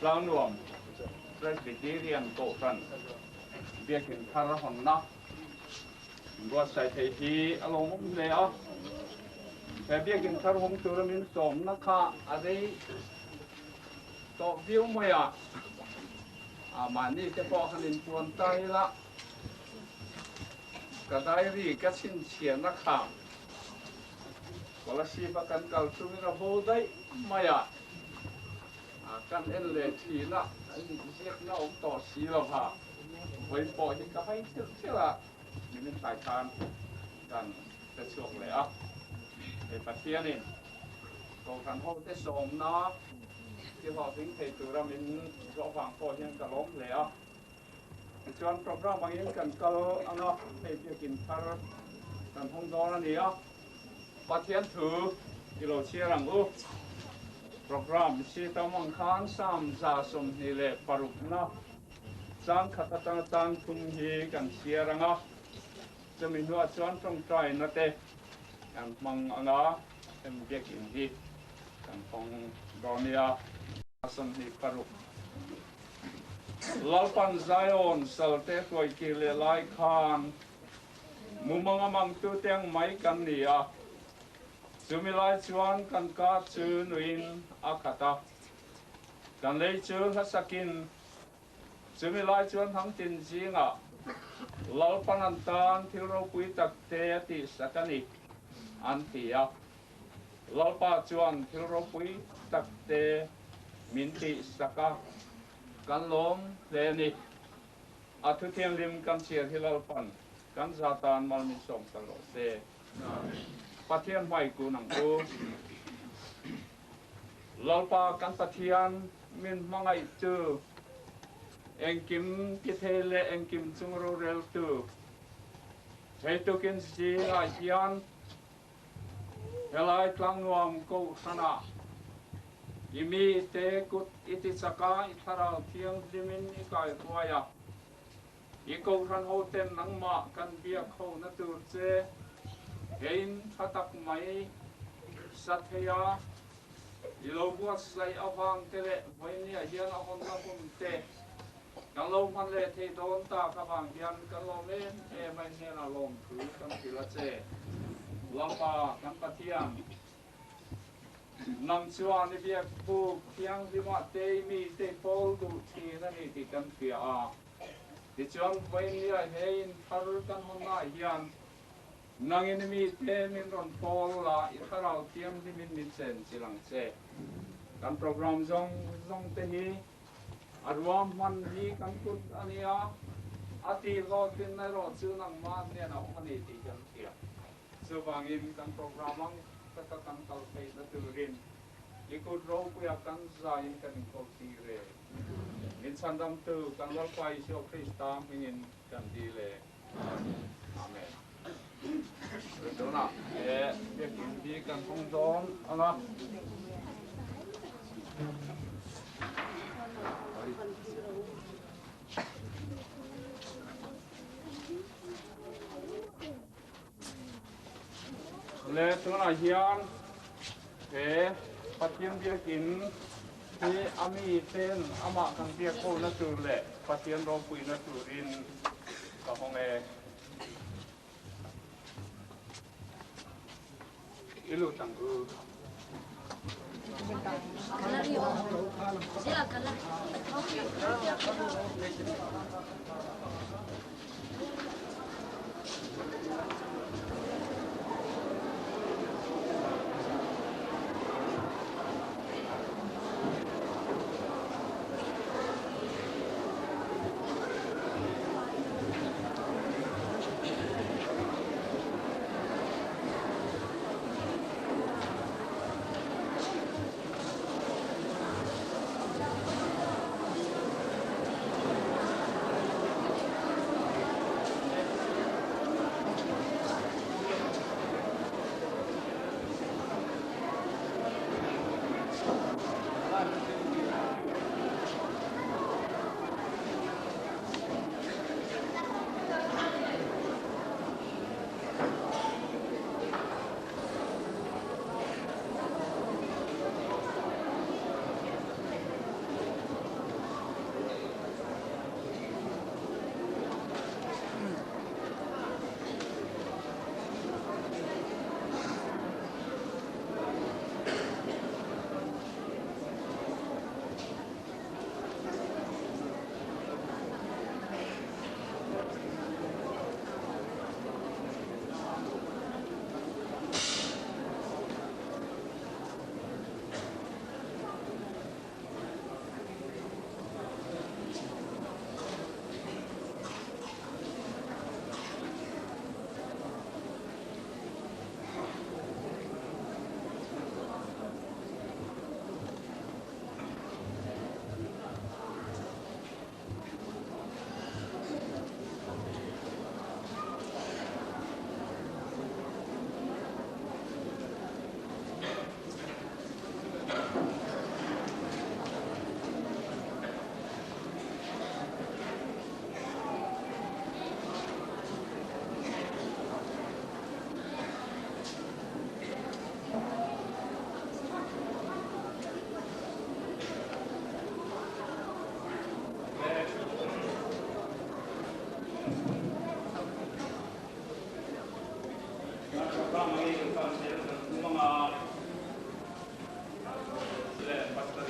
lang nuam Presbyterian ko kan biakin thara hon na gua sai thei hi along le a pe biakin thar hong turamin som na kha adei to view moya mani te po hanin puan tai la ka dai ri ka sin chian na kha wala si ba kan kal tu na bo dai maya kan en le thi na ziek na om to si lo ha với bộ thì có hay chứ là mình phải kan kan te chuak le a e pathian in ko kan ho te som na ki ho thing thei tu ra min ro wang po hian ka lom le a chuan program bang in kan kal ana nei ti kin thar kan hong do na ni a pathian thu kilo chiarang u program si tamang khan sam za som ni le paruk na sang khata tang thum hi kan chiaranga chumi nuwa chuan tong trai na te kan mang anga em biak in hi kan phong donia som hi paruk lalpan zion salte koi ki le lai khan mumanga mang tu teng mai kan ni a chumi lai chuan kan ka chu nuin akata kan lei chu hasakin chumi lai chuan hang tin jinga lalpan an tan thil ro pui tak te ti sakani an tia lalpa chuan thil ro pui tak te min ti saka kan lom le ni athu thiam lim kan chia hi lalpan kan zatan mal min som talo se pathian mai ku nang ku lalpa kan pathian min mangai tu engkim kithele engkim chungro rel tu heitukin si a hian helai tlang nuam ko sana imi te kut iti saka itharal thiang dimin ikai huaya iko ran ho ten nangma kan bia kho na tur che hein phatak mai sathya ilo buat sai awang tele voini a hian a hon na hum te kan lo man le thei don ta ka bang hian kan lo men e mai ne na lom thu kan tila che lapa kan pathian nam chuan ni biak pu thiang dima te mi te pol du thi na ni ti kan pia a ti chuan voini a hein thar kan hon na hian nangin mi te min ron pol la i tharau thiam di min chen chilang che kan program zong te hi arwam man hi kan kut ania ati lo tin na ro chu nang ma ne na mani ti kan tia so bangin kan programang ka kan kal pe na turin ikut ro ku ya kan zain kan ko ti re min sandam tu kan wal pai so krista min kan di le amen rồi nào việc đi cần không gió anh lệ chỗ nào hiền thế phát triển việc kín thì ami tên ama cần việc cô nó từ lệ phát triển rau quỳ nó từ in cả phong nghề ilu tanggu silakan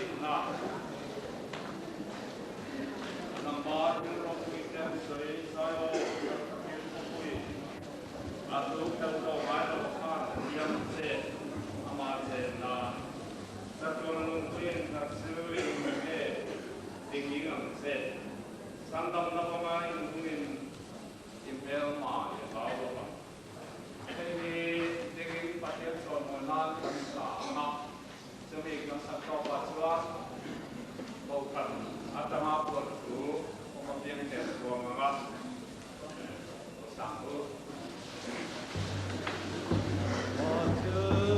Hãy subscribe cho kênh Ghiền Mì Gõ để không bỏ lỡ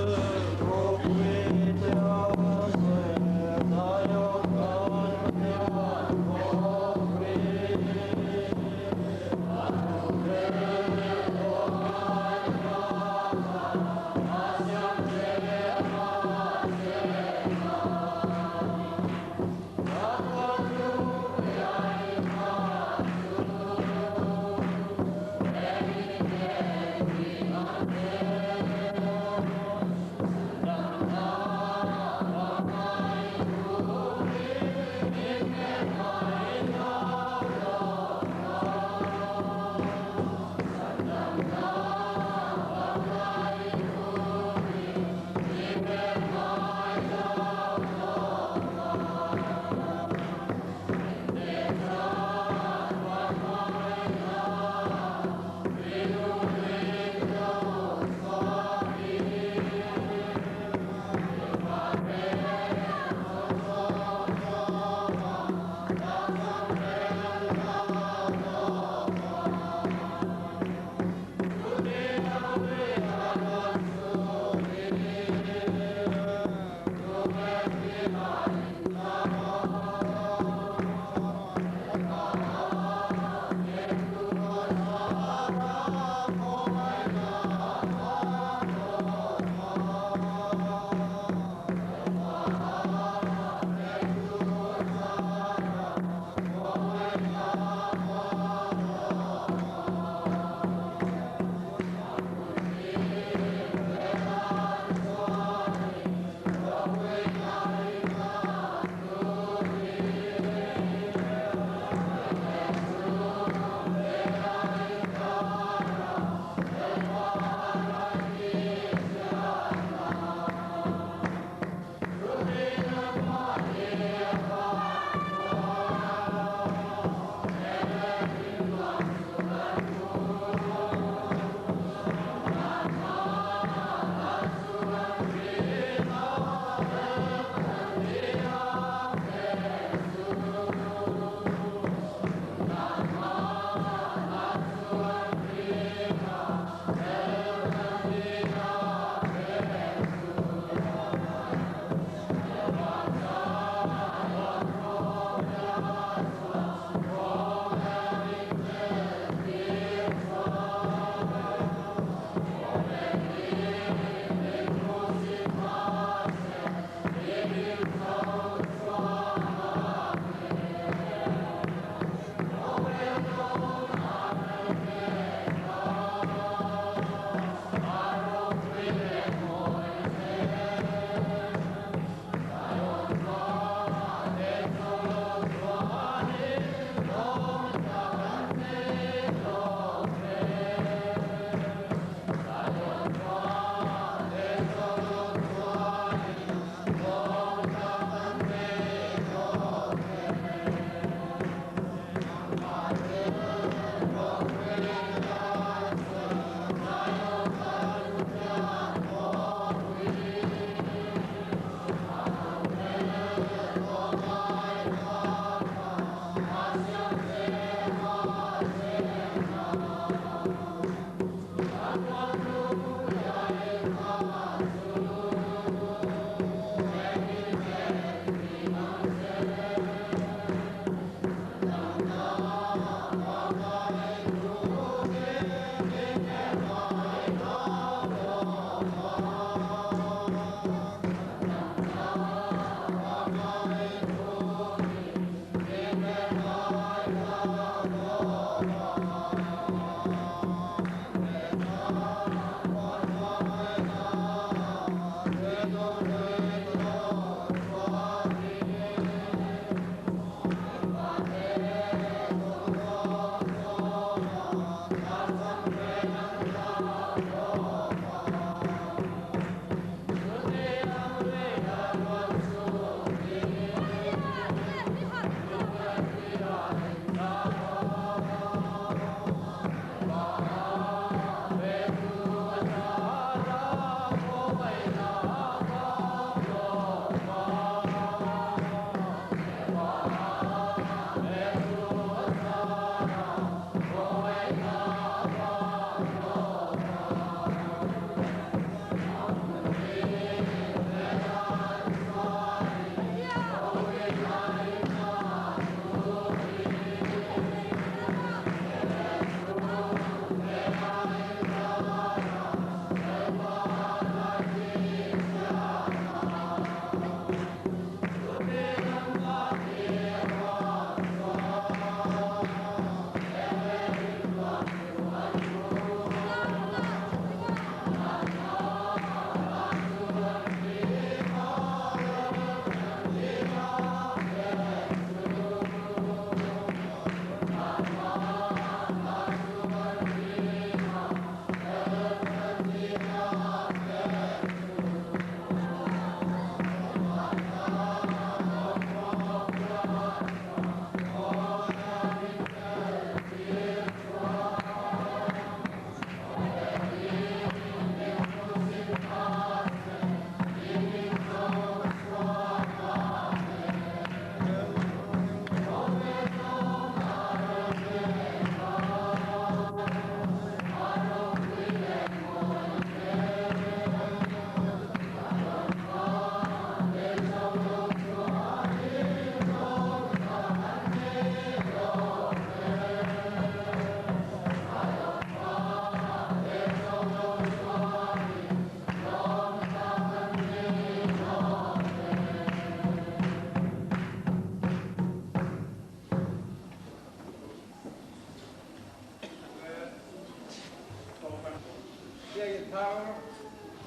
thang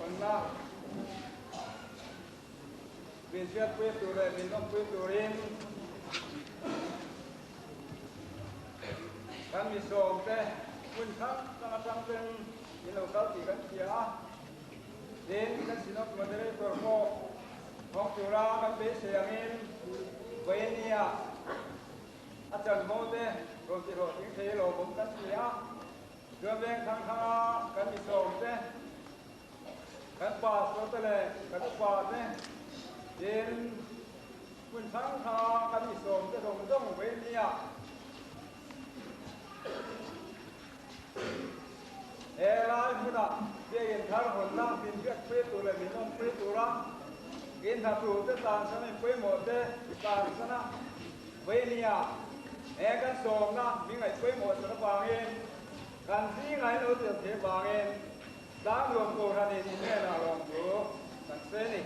còn là vì xét quyết tụ lệ vì nó quyết tụ rin kan mi som te kun thang sang sang ten ni lo kal ti kan kia đến kan sinok moderator mo hong tu ra kan be se angin venia achan mo te ro ti ro ting the lo bom kan kia drum veng thang thang kan mi som te kan pa so te le kan pa te đến kun thang thang kan mi som te dong dong venia lai huna dia in thar hon la bin biak pe tu le min on pe tu ra in tha tu te tan sa ne pe mo te tan sa na ve nia kan som na mi ngai pe mo sa ba nge kan si ngai lo te te ba nge dang lo ko ra ni ne na lo ko kan se ni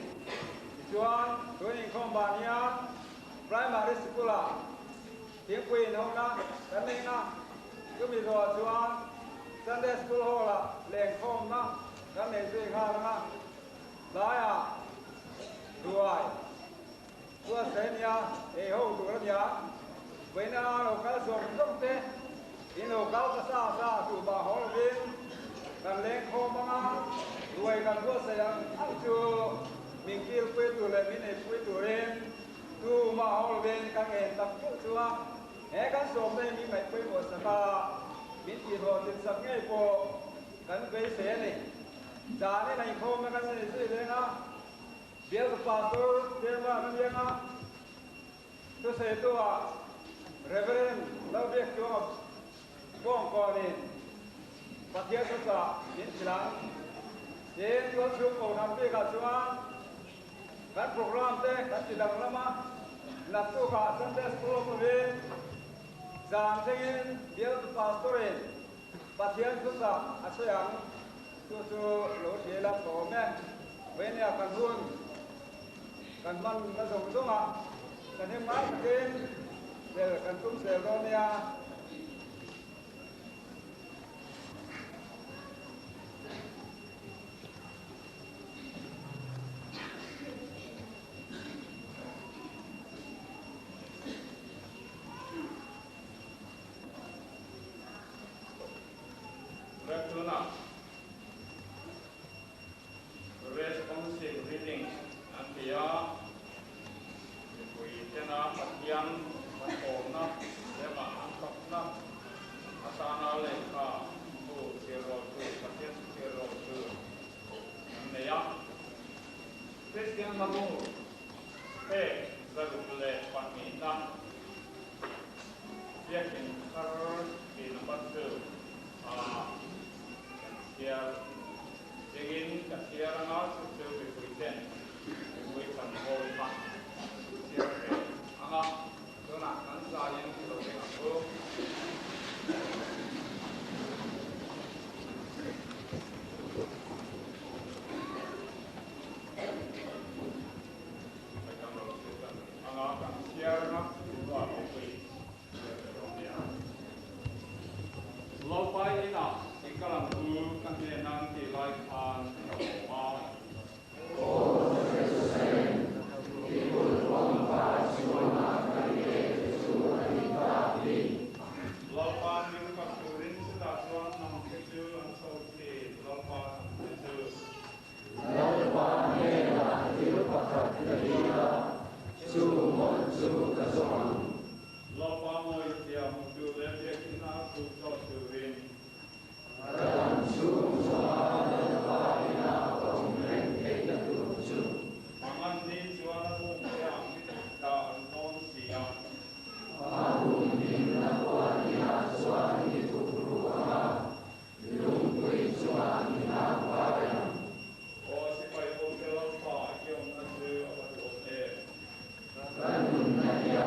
chuan tu ni khom ba nia primary school la tiếng quỳ nó na kan ni na cứ mi ro chuan Sunday school hall là leng khom na kan nei se kha na lai à ruai tua sen ya e ho tu ran ya với na lo ka som dong te in lo ka sa tu ba ho vin kan leng khom ma ruai kan tua se yang ai chu min kil pe tu le min e pe tu ren tu ma ho vin kan en tak chu chua e kan som te mi mai pe mo sa ta min ti ro tin sak ngai po kan ve se ni da ne nai khom na kan se se le na biel pastor te ma na ye na to se to a reverend lo be kyo bong ko ni pathia so sa min silang ye to chu ko nam pe ka chua kan program te kan ti dang lama na tu ka Sunday school ko ve Zam thengin biel pastorin pathian susa asayang tu lo thela to me venia kan hun kan man na dong donga kan he mai ken bel kan tum se ronia Responsive reading and the we cannot young na lema na asana lekha tu zero tu patient zero tu neya Christian malu pe zadule pamina yakin kar in batu here Again, here are not to be pretend. We can hold back. Here, do not answer in the way Low by enough. Ikalam tu kan nang ki lai pan ma o Jerusalem ikul wang pa suna kan ye su ani pa li law pan ni ka turin sa tuan nang chu an so ki law pan ye la ti pa ta ti la su mon su ka so law pan mo ya mo tu le ye ki na tu so turin Dalam suara ina pemren kita tuju. Mangan di suara yang kita anton siang. Arum di nakuania suara itu beruang. Lungkui suara ina bayang. Oh sipai hotel apa yang nanti apa tu hotel. Kanun naya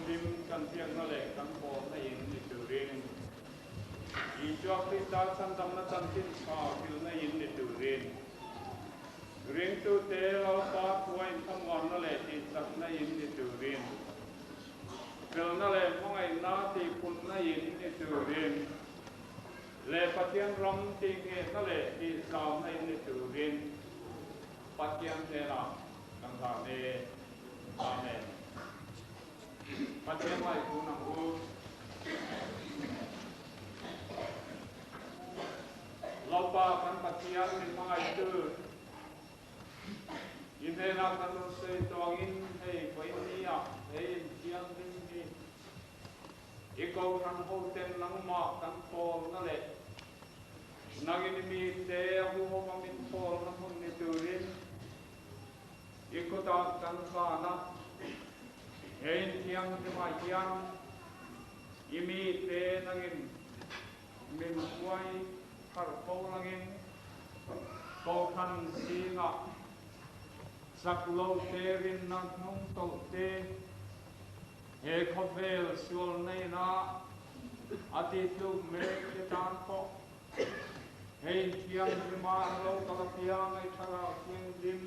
lim kan tiang na le kan po na in ni tu rin I cho Krista san tam na tan tin pa kil na in ni tu rin ring tu te lo pa tuai tham wan na le ti sak na in ni tu rin kil na le mongai na ti kun na in ni tu rin le patian ram ti nge na le ti sao na in ni tu rin patian te la kan sa ne amen patian mai ku na u lo pa kan patian ni mangai tu ine na kan se toangin hei koi ni a hei tiang din ni iko kan ho ten nang ma kan pol na le nagin mi te hu ho ma min pol na hun ni turin iko ta kan kha na hei tiang ni ma tiang imi te nagin min kuai har po nagin ko kan si nga sak lo te rin nang nong to te he khovel sul nei na ati tu me te tan po he tiang ma lo ka tiang ai thara king dim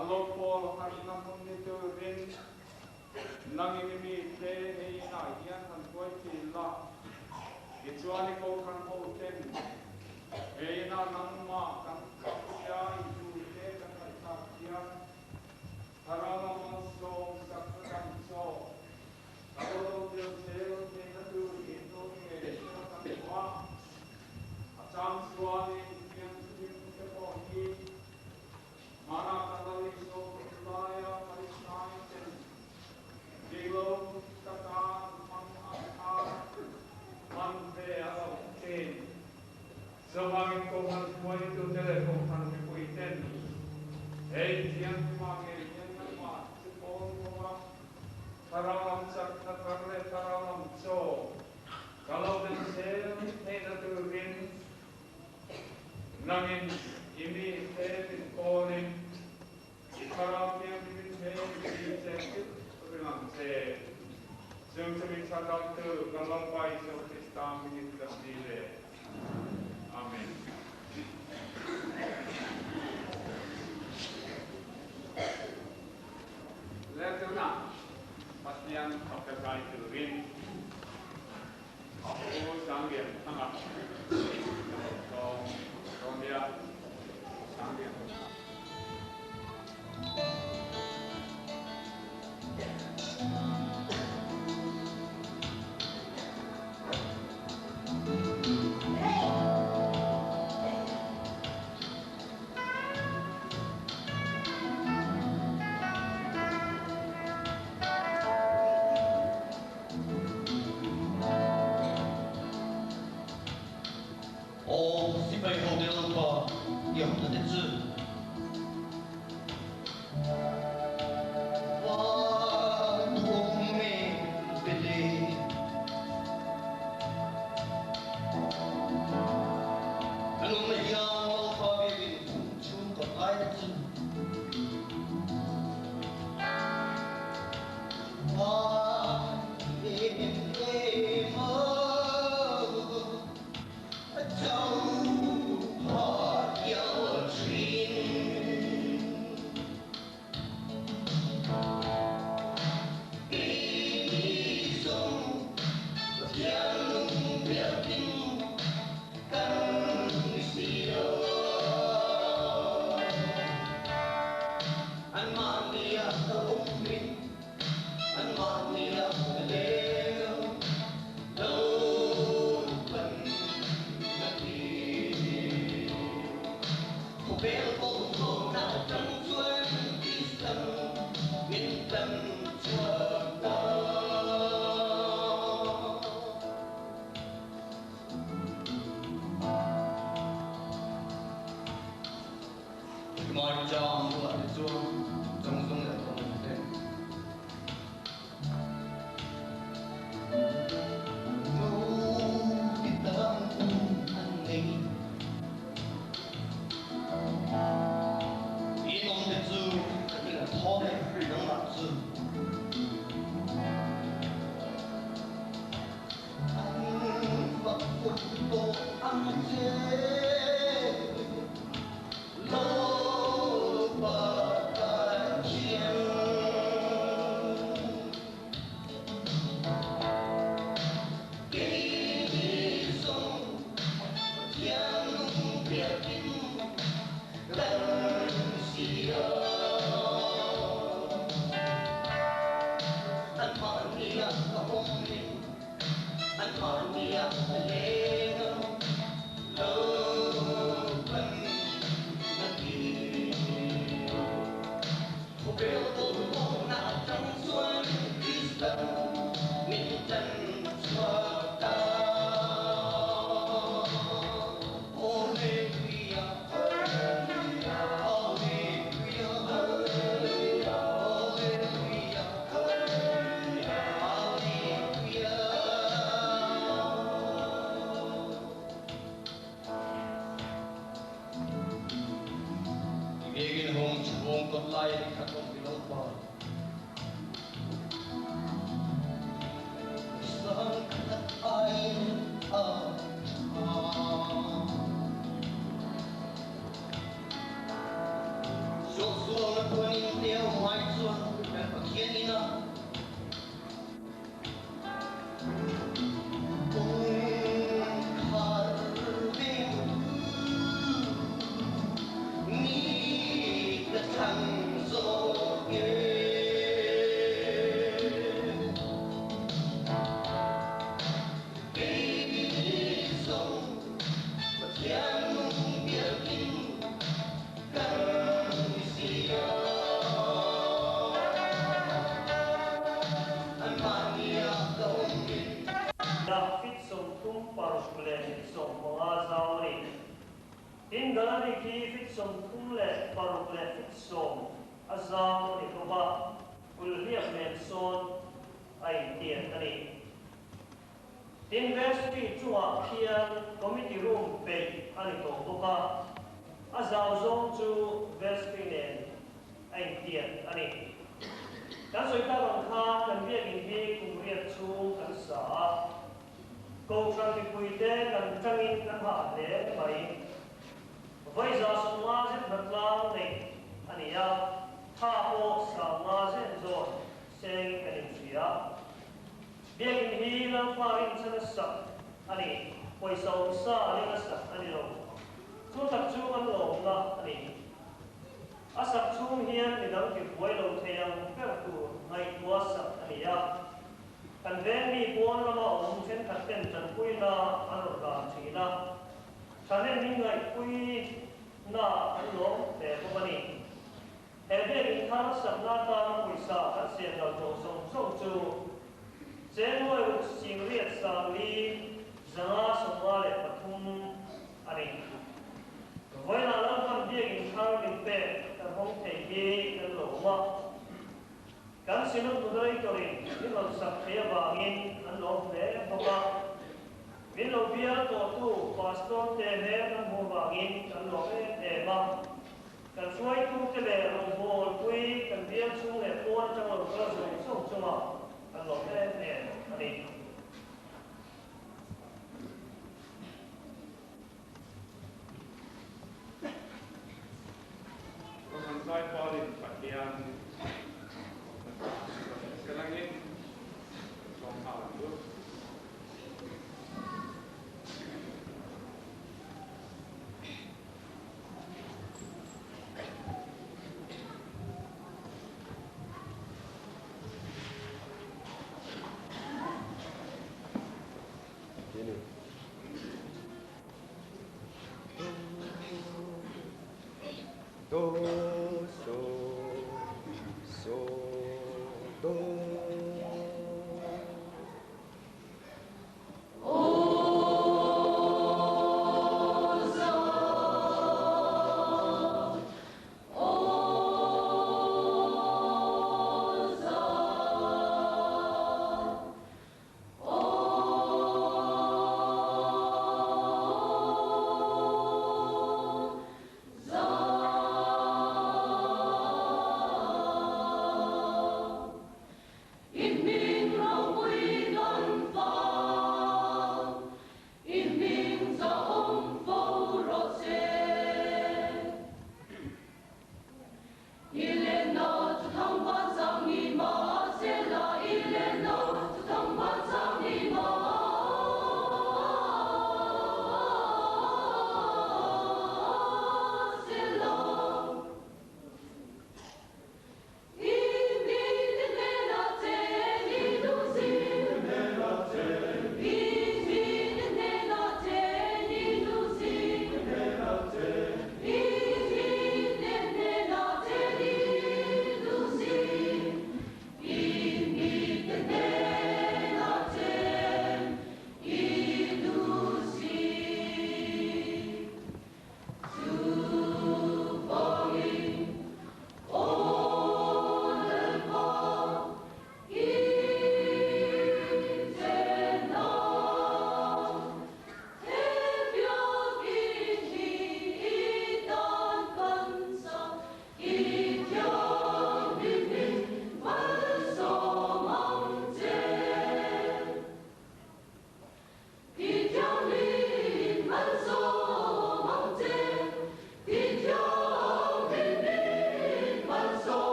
alo pol har na mon ni tu rin nang ni mi te nei na yan han koi ti la I chuani ko kan ho ten he na nang ma kan ka ya I tu te kan ka ta ya harama mo so sak kan so kalau dia sel te na tu itu nge kan wa asam suani yang ke po hi mana kadali so laya parisai ten dilo kata man man pe alo ten Sabangin ko man mo ito telefon kan ko iten hey tiang mange yang ma sipon ko Taralam sak takarle taralam so kalau dan sel hey na turin nangin ini ten calling ikaram yang din hey di sekit ringan se semi sadam tu kalau pai so Krista min kasile amen Letuna Pastian pakai turin aku sanggup sangat so dia sanggup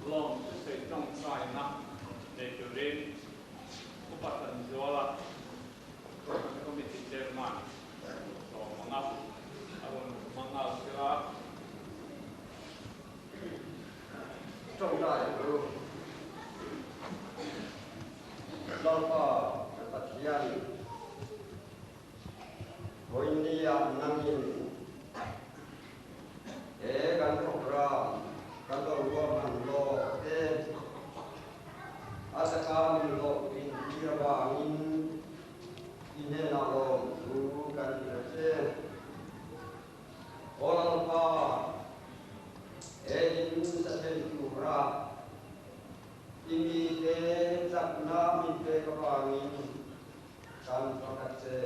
lom se trong sai na để cho đến cũng bắt đầu rồi là committee chairman so mga awon mga sila trong đại hội lao pa tập hiền hội nghị năng nhiên để gắn thọc ra gắn đầu gom hàng lô thế asakam lô in kia vàng in thế nào lô chú gắn thế lao pa in sa sen tu ra ini te sak na min te ka pangin kan pakat se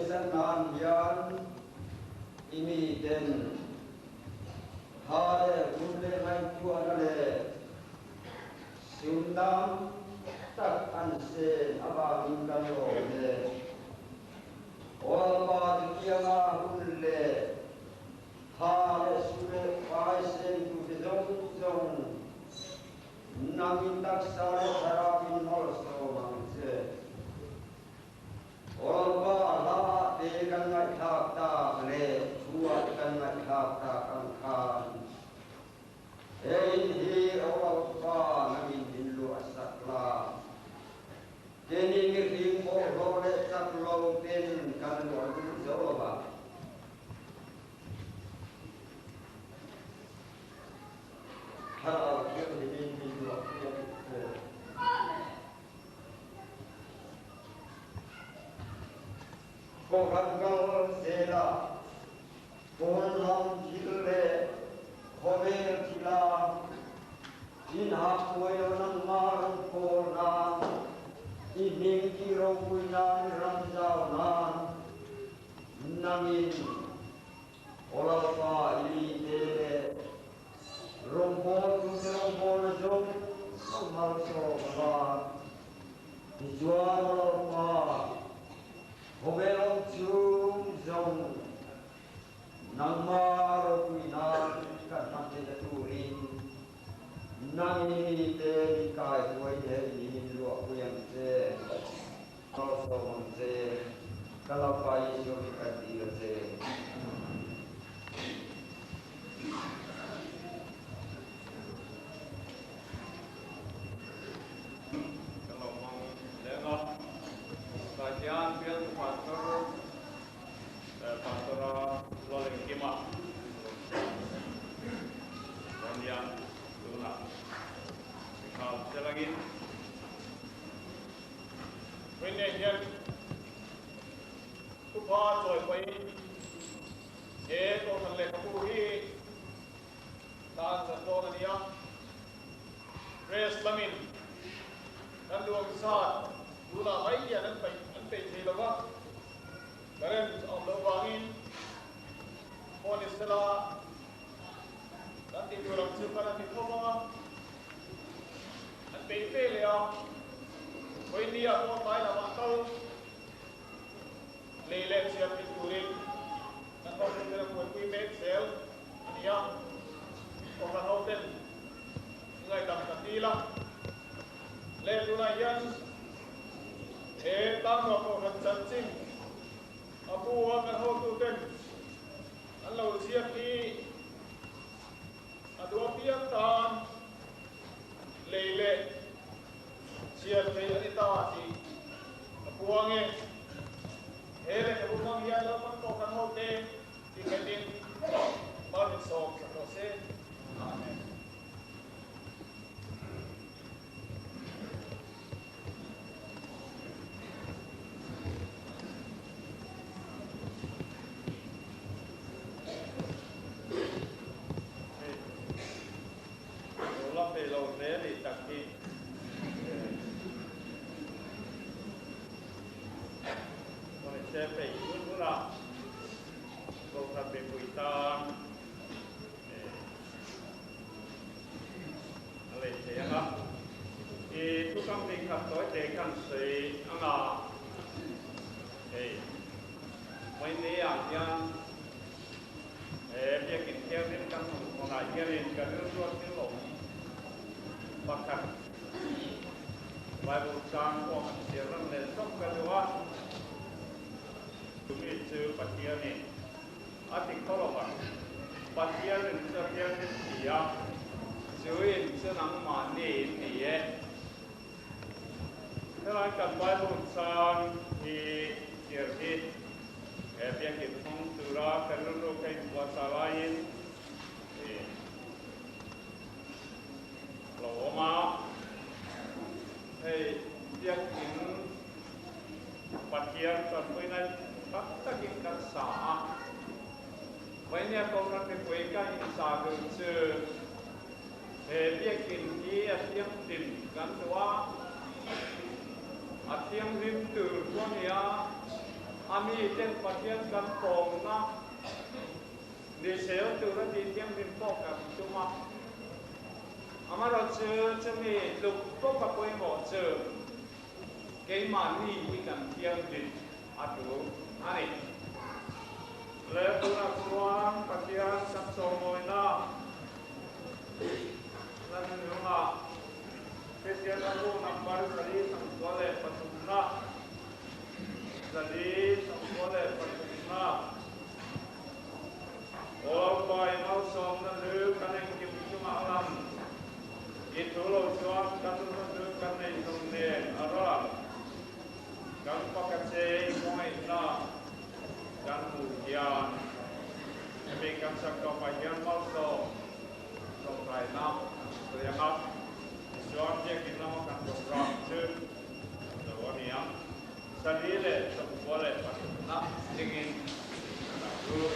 san nan yan ini den hare unle mai tu anale sundam tak an se aba min kan lo ne ol ba dia na unle hare sure pai se tu de dong namin tak sare sarapin hol so mang se Olba la te kan ngai thak ta le chuat kan ngai thak ta kan khan ein hi olba namin din lu asakla keni mi ring mo lo le sak lo ten kan lo zo ba ha ke ni din lu cô gắng gắng thế là cô làm chỉ để cô về chỉ là in học quay ở nông mar cô na in niệm chỉ rong quay na ram giao na namin ola pa ili thế rong bol na jong mal so ma dijual ola pa Hobelong chung zong nang maro kuinan kan mate da turin nang ni te ni kai tuai te ni lu aku yang te kalau so te kalau pai yo ni kan di te kalau mau lengah kajian biar pastor loling kima kemudian luna kalau sekali lagi ini yang tupa coy pai to kan le kapuri tan sa to niya res lamin dan luang saat luna mai ya nan pai thì là vâng, cái này ông đâu vang in, con istela, dan di dalam sukan nanti kau nanti fail ya, kau ini aku mai nama kau, lelek siap diturin, dan kau sudah kau make sale, ini yang orang hotel, ngai tam katila, lelunayan. Tang ko kan chancing abu wa kan ho tu ten allo siap ni adua piang tan lele siap ni anita si abu wange hele abu mang ya lo man ko kan ho te ti kedin mar so sa se amen When they are young, pakhat Bible sang ko ang sirang le sok kalwa tumi chu patiani ati koloba patian sarian sia chuin senang mani nie Helai kan Bible sang hi sirhi biang ki thong tura kalulu kai wasalain Loma hey biang in patian kan puinan tak in kan sa Vậy kau nak kepui kan sa gurce biang in hi atiang tin kan tua atiang rim tur konia ami ten patian kan pong na di sel tur di tiang rim pok kan cuma amaro chemi luk pok ka poi mo che ke mani hi kan tiang din atu ani le pura kuang patian kan somoina lan nunga Kesian aku nampak tadi sampai patutna, tadi sampai patutna. Orang bayi mau somna dulu kan yang kita malam. Itu loh suam katu dulu kan yang somne arah. Kan pakai semua ina, kan hujan. Tapi kan sakau bagian mau somai nak, terlihat. John dia kita makan program tu, tahu ni yang sendiri boleh nak ingin aku.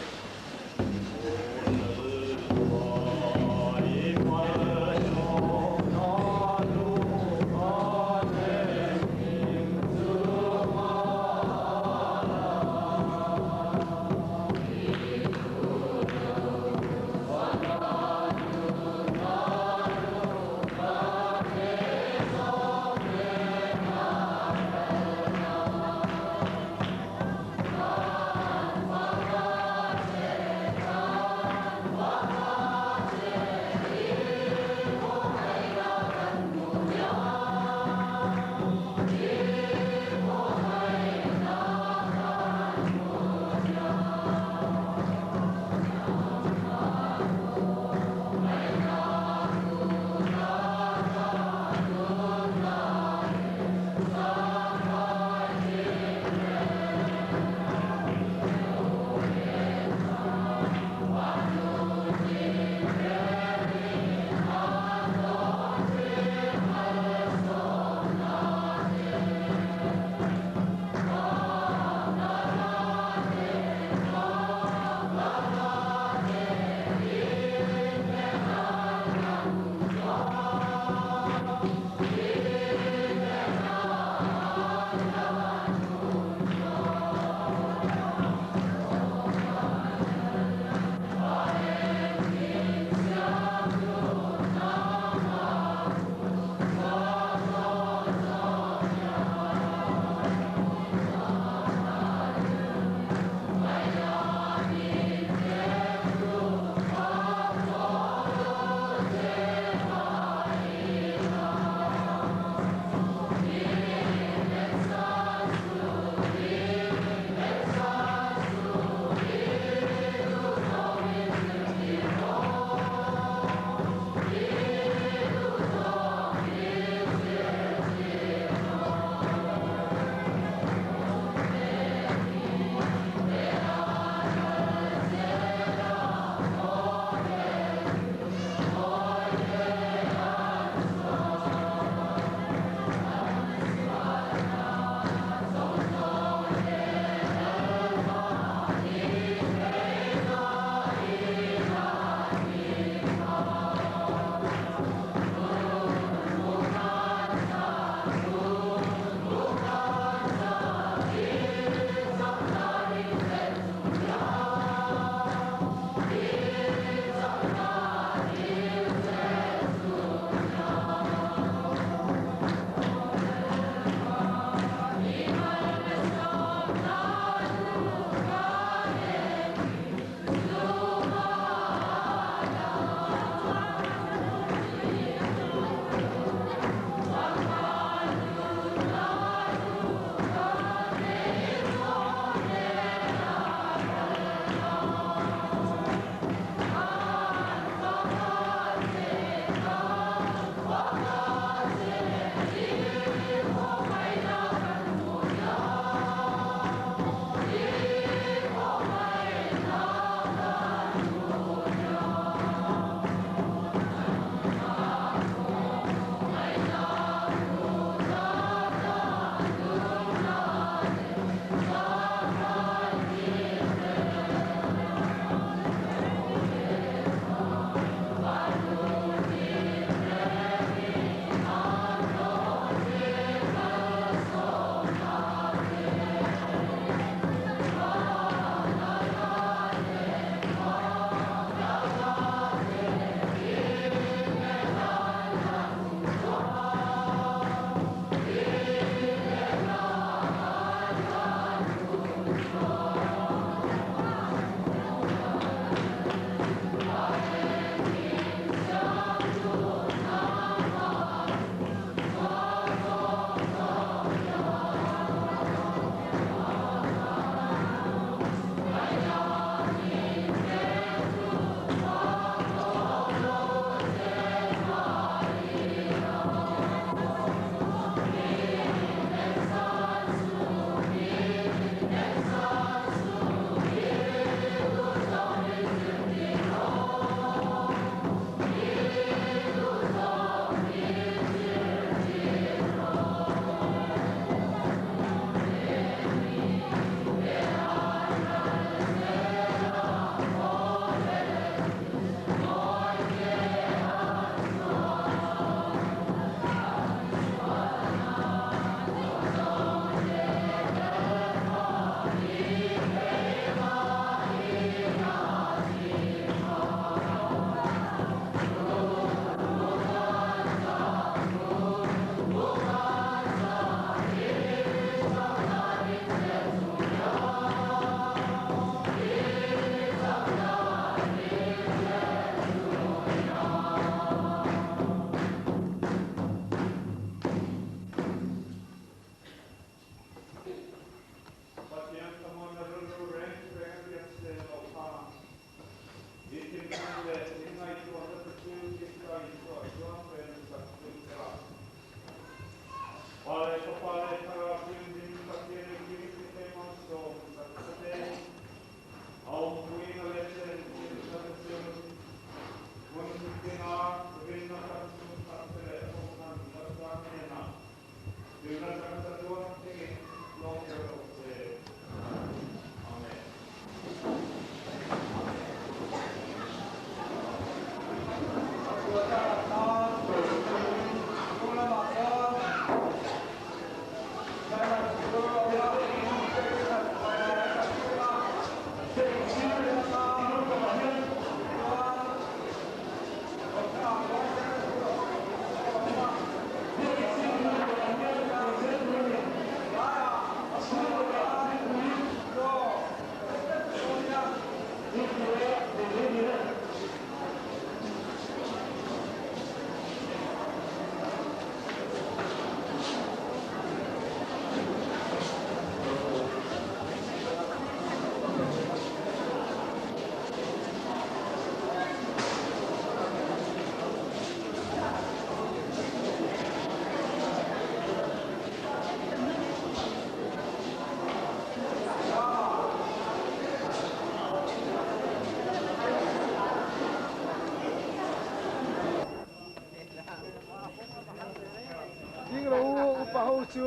Ding lo upa ho chu.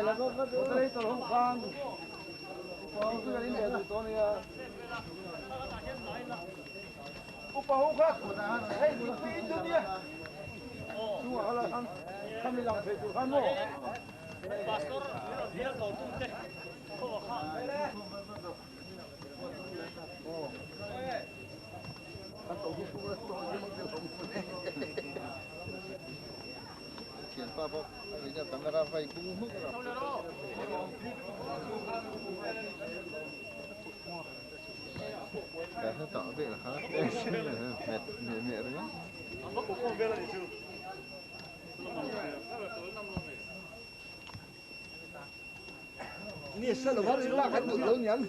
La ko ka do dai to hong khan. Upa ho chu in de to ni ya. Upa ho kha ko na hai ni pi tu ni. Chu ala khan kami lang phe tu khan mo. Pastor dia ko tu te. Ko kha. Oh. Kan to hu tu to ni mo te Tiền pa bọc, bây giờ camera vay cũng hút rồi. Cái hết tỏ về là hết, mệt mệt rồi đó. Ni selo var ila kan tu lo nyan.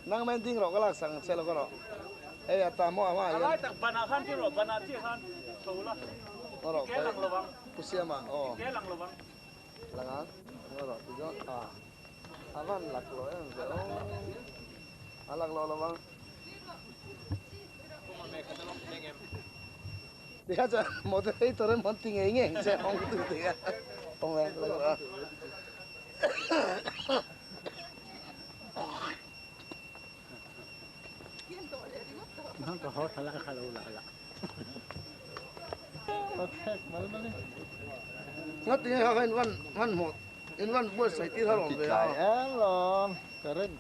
Nang main ting ro ka lak sang selo ko ro. E ata mo ama ya. Ai tak bana khan ti ro bana ti khan. Thola. Ro Ke lang lawang. pusiama oh. Ke lang lawang. Langan. Ro tu jo avan lak lo en zo. Alak lo lawang. Dia cha moderator en mon ting ngeng se ong tu tu ya. Ong le lo. Nang ko hot hala khala ula. Okay, mal ni. Ngat ni ha kan wan mo. In wan buat sai ti thalom ve. Em lon, keren.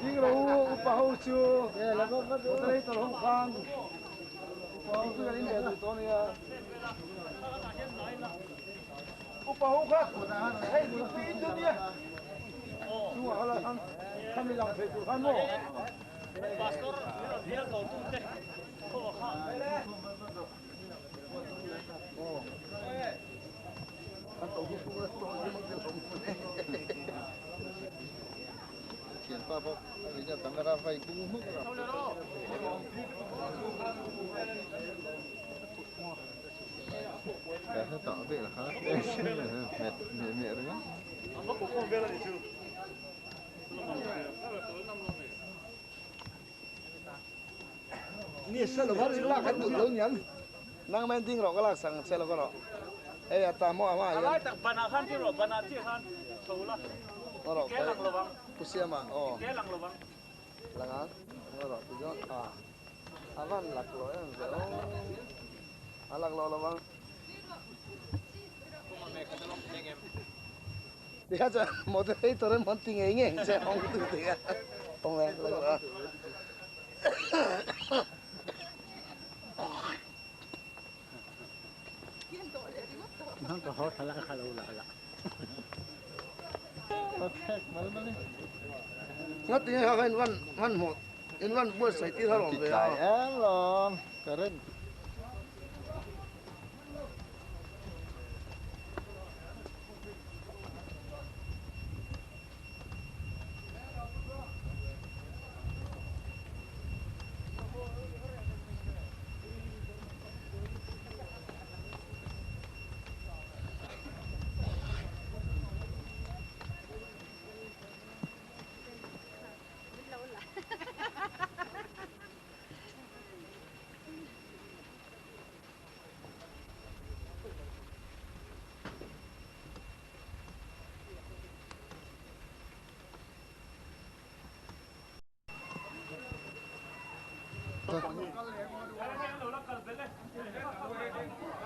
Ding lo upa ho chu. La ko ka do dai to hong khan. Upa ho chu in de to ni ya. Upa ho kha ko na hai ni pi tu ni. Chu ala khan kami lang phe tu khan mo. Pastor dia ko tu te. Ko kha. Oh. Kan to hu tu to ni mo te Tiền pa bọc, bây giờ camera vay cũng hút rồi. Cái hết tỏ về là hết, mệt rồi đó. Ni selo var ila kan tu lo nyan. Nang main ting ro ka lak sang selo ko ro. E ata mo ama ya. Ai tak bana khan ti ro bana ti khan. Thola. Ro Ke lang lawang. pusiama oh. Ke lang lawang. Langan. Ro tu jo avan lak lo en zo. Alak lo lawang. Dia cha moderator en mon ting ngeng se ong tu tu ya. Ong le lo. Nang ko hot hala khala ula. ngắt tiếng hay cái văn một in văn bữa sai tí thao lòng về chạy em lon cả lên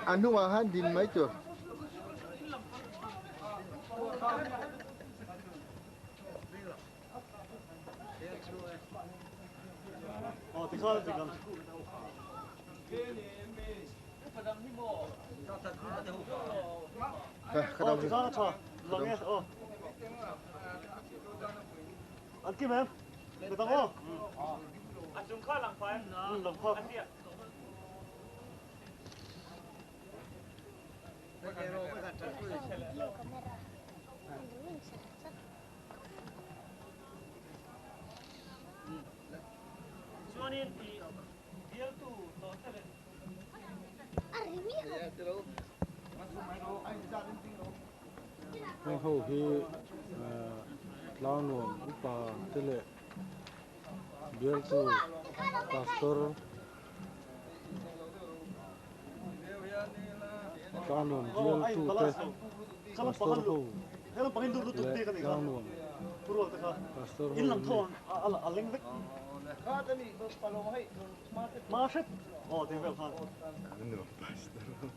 anh nu mà han din mấy chuột thì sao thì còn thì sao cho lòng nghe ăn kim em được không ăn chúng khai lòng phải lòng khó Ang ho hi lao nuam upa tele biar tu pastor kanon biar tu te pastor ho Kalau pakai dulu tuh dia kan lao nuam puro ka pastor in lang thon aling vek market oh det är väl han nu pastor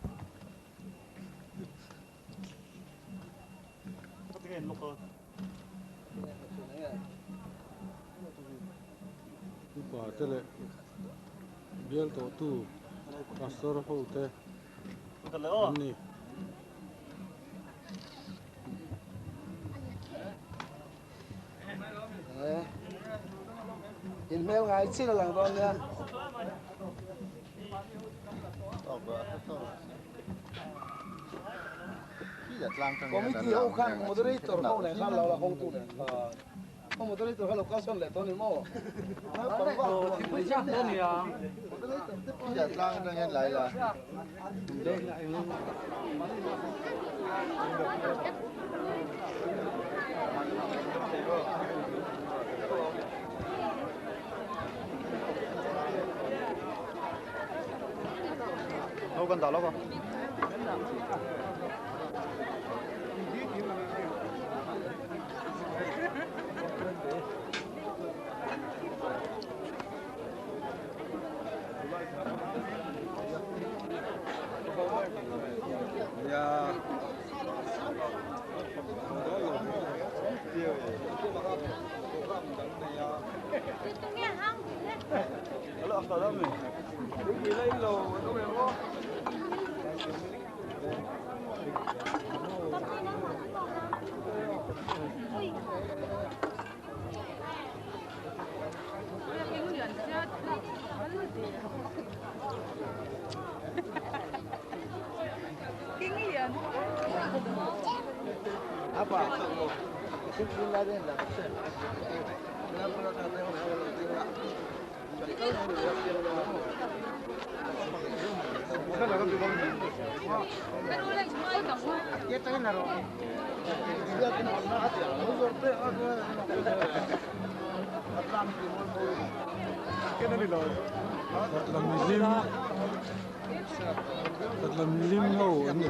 vad det är lokal upa tele biar tu pastor ho te kalau oh ni in mèo ngày xin là làng con nha có mấy tí hậu khăn moderator không này khăn là không tu này không moderator khăn là có xuân lệ tôi nên mò nó còn vào thì mới chắc đó nè bây giờ lang đang nhân lại là đâu cần tao lắm không ya Kalau apa lagi? Ini lain lo, itu memang. apa sini ada enggak Dalam lim ho ani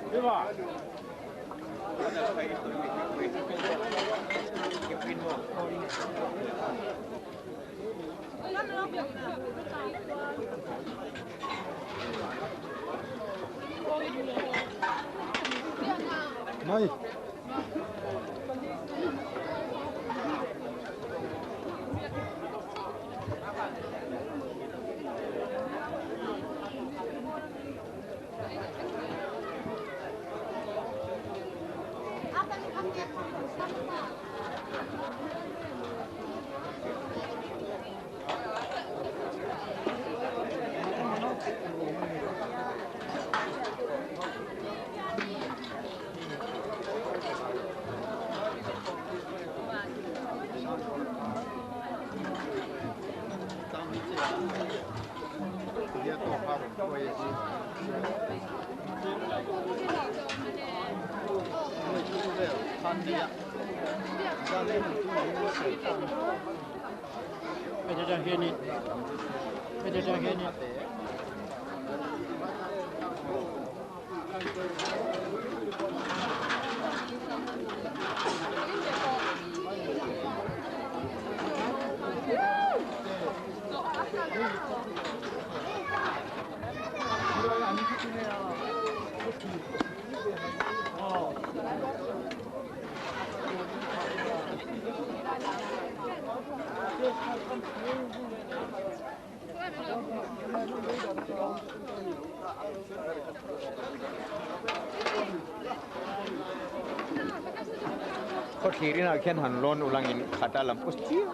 对吧？ Này. Kau kiri nak kian hanlon ulangin kata lampus cium.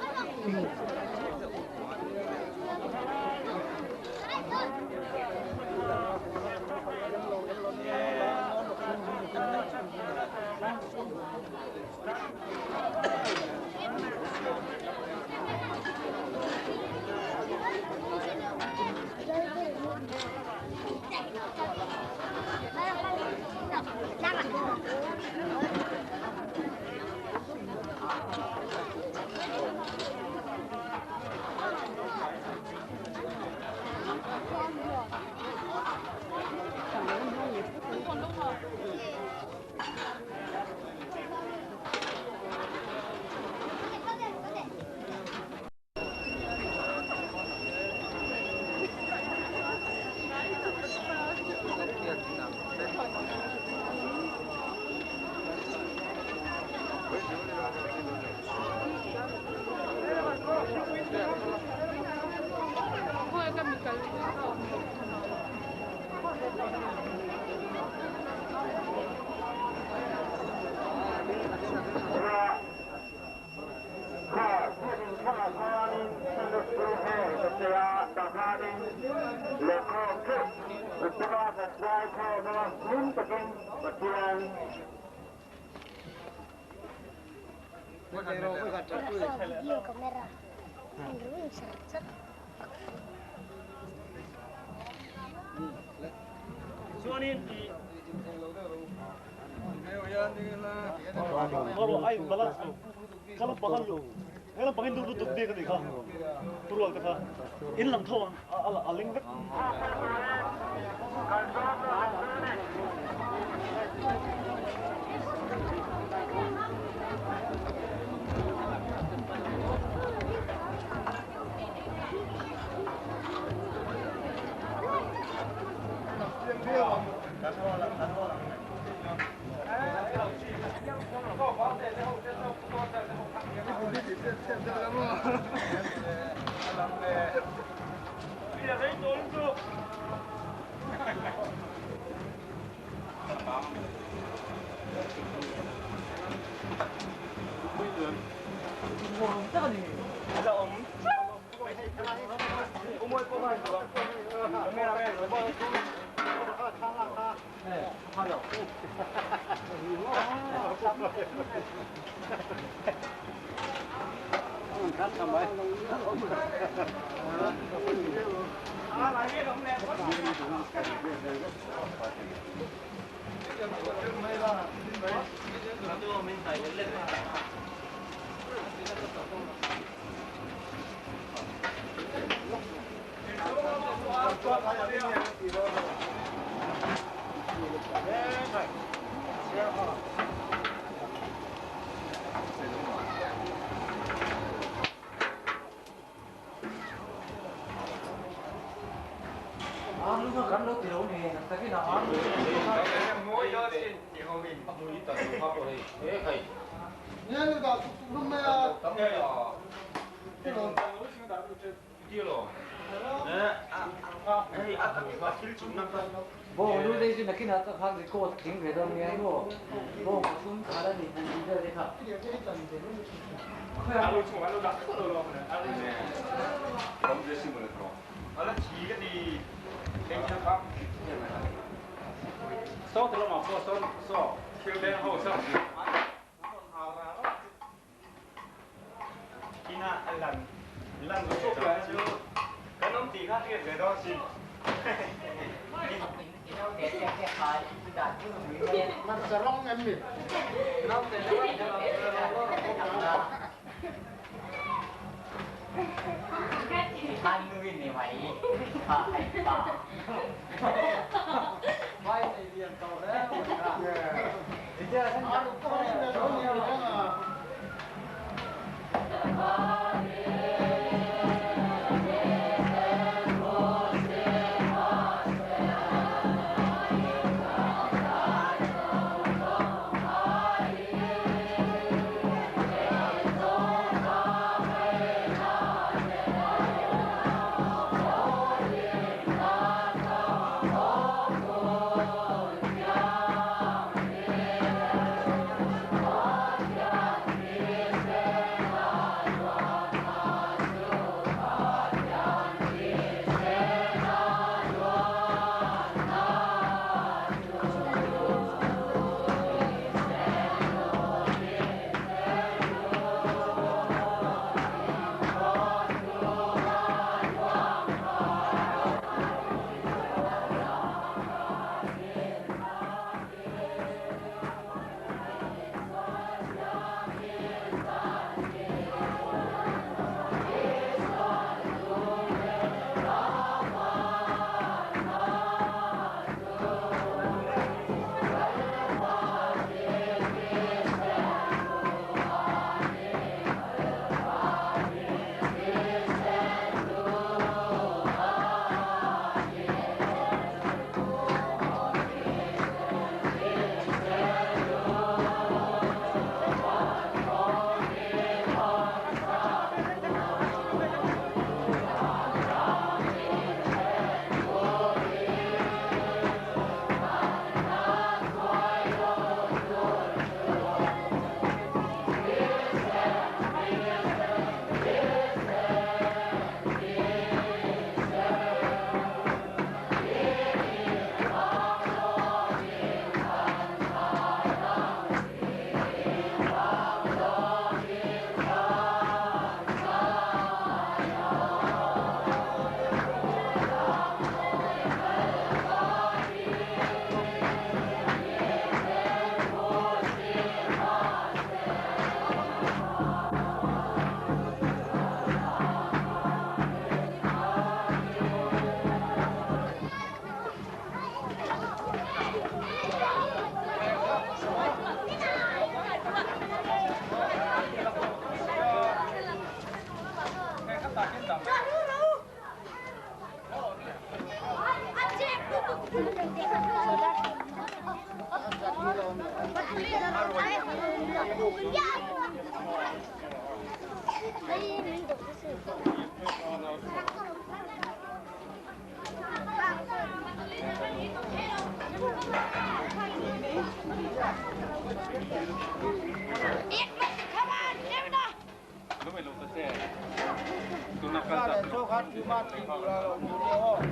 Kalau ay balas tu, kalau pakai lu, kalau pakai lu tu dia kan ikah, turun ke kah, ini lang thau aling bet. Hãy subscribe cho kênh Ghiền Mì Gõ để không bỏ lỡ những video hấp dẫn. Bo lu dei sin nakin ata khang de ko thing ve dom nge bo bo sun khara ni nan di de kha alo chung alo da ko lo ne alo ne kom je si mo ne ko ala chi ga di ken cha pa so to lo ma so kill den ho sa kina alan lan ko to ya ju kanom ti kha ke ve do siมันจะร้องเงินมิด Anh nuôi này mày phải bảo vai này liền tàu đấy thì giờ anh ăn có nhiều đó nhiều đó Hãy subscribe cho kênh Ghiền Mì Gõ để không bỏ lỡ những video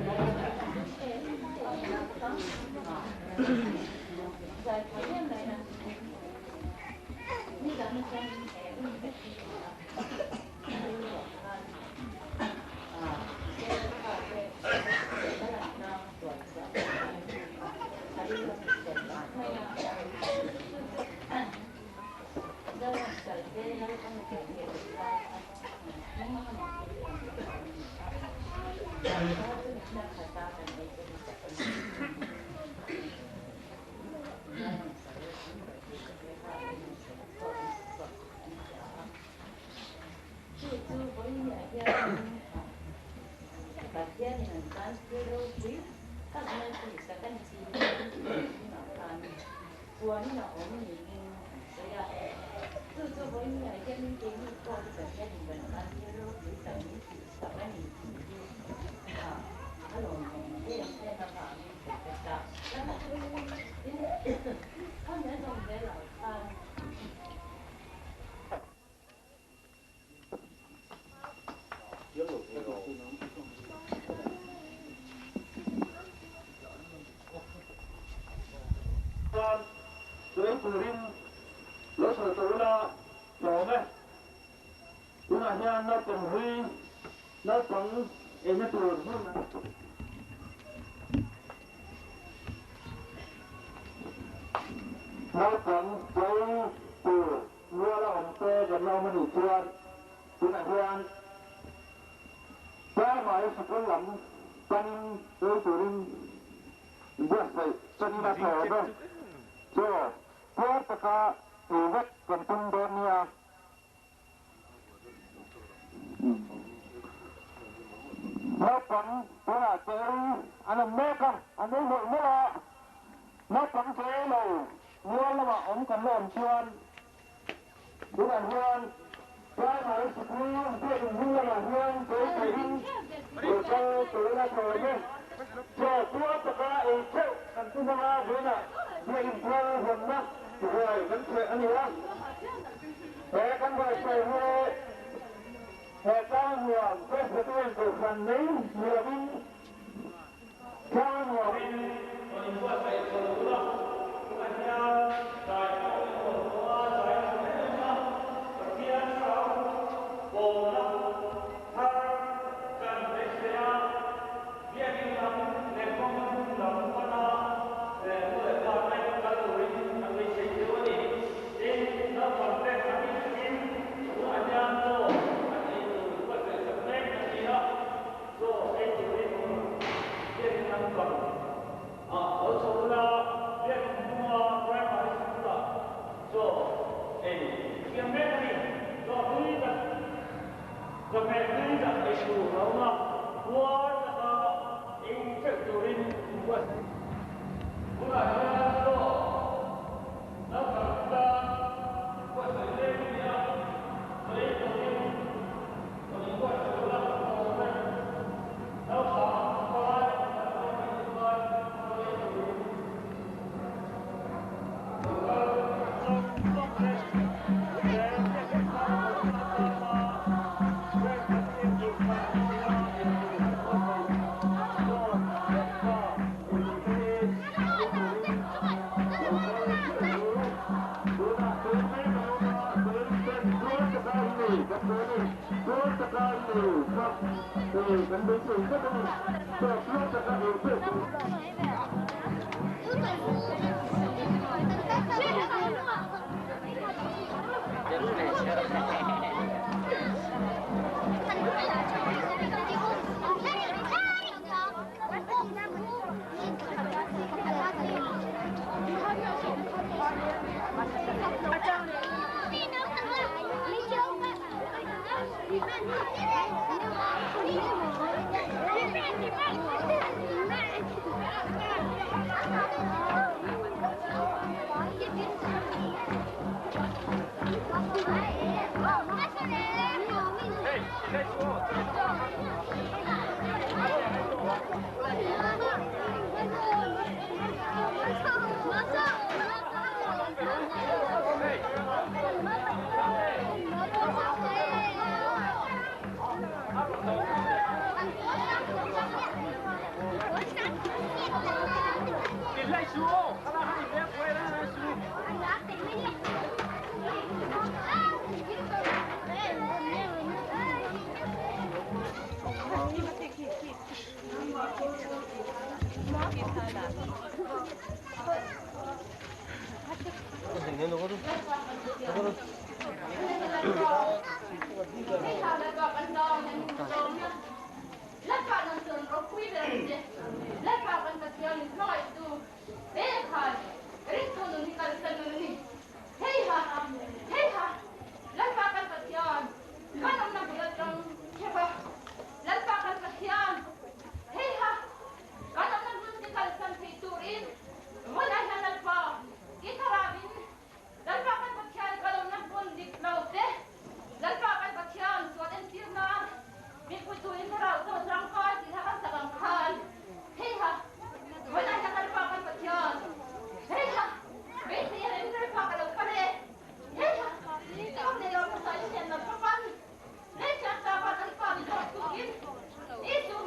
hấp dẫn